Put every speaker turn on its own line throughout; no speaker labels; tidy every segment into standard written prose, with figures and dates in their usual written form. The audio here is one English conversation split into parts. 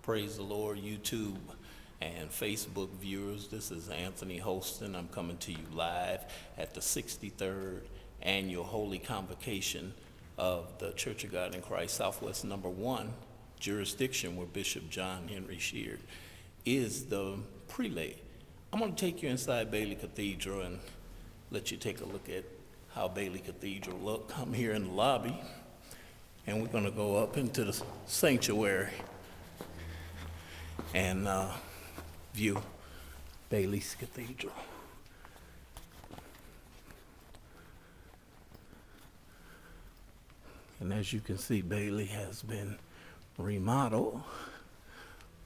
Praise the Lord, YouTube and Facebook viewers. This is Anthony Holston. I'm coming to you live at the 63rd Annual Holy Convocation of the Church of God in Christ Southwest Number 1 Jursidiction, where Bishop John Henry Sheard is the Prelate. I'm going to take you inside Bailey Cathedral and let you take a look at how Bailey Cathedral look. I'm here in the lobby, and we're going to go up into the Santuary and view Bailey's Cathedral. And as you can see, Bailey has been remodeled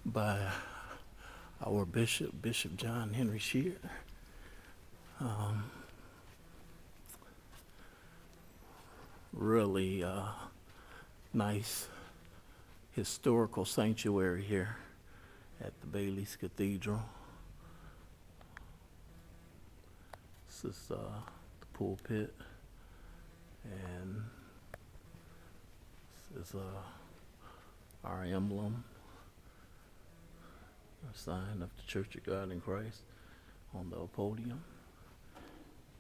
by our Bishop John Henry Sheard. Really nice historical sanctuary here at the Bailey's Cathedral. This is the pulpit, and this is our emblem, a sign of the Church of God in Christ on the podium.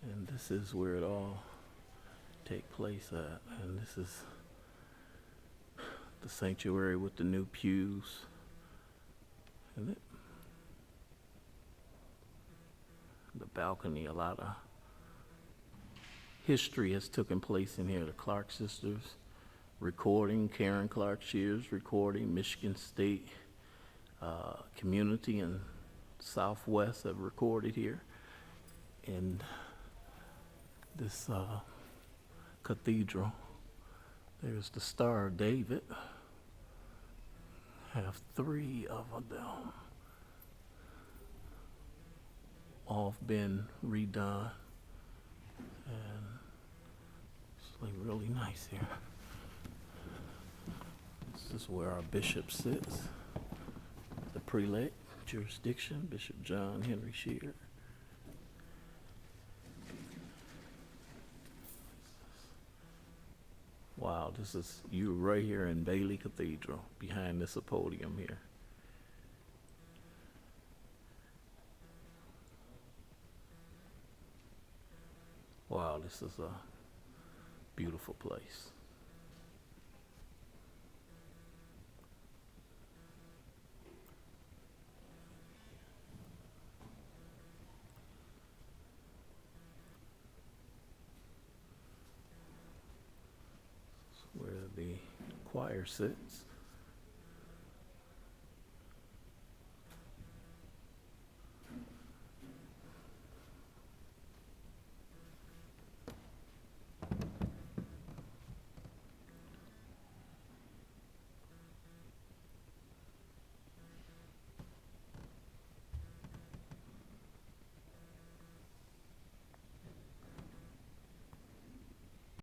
And this is where it all take place at. And this is the sanctuary with the new pews. Isn't it? The balcony, a lot of history has taken place in here. The Clark sisters recording, Karen Clark Shears recording, Michigan State community and Southwest have recorded here. And this cathedral, there's the Star of David. Have 3 of them all been redone, and it's like really nice here. This is where our bishop sits, the Prelate, Jursidiction, Bishop John Henry Sheard. Wow, this is you right here in Bailey Cathedral, behind this podium here. Wow, this is a beautiful place. Where the choir sits.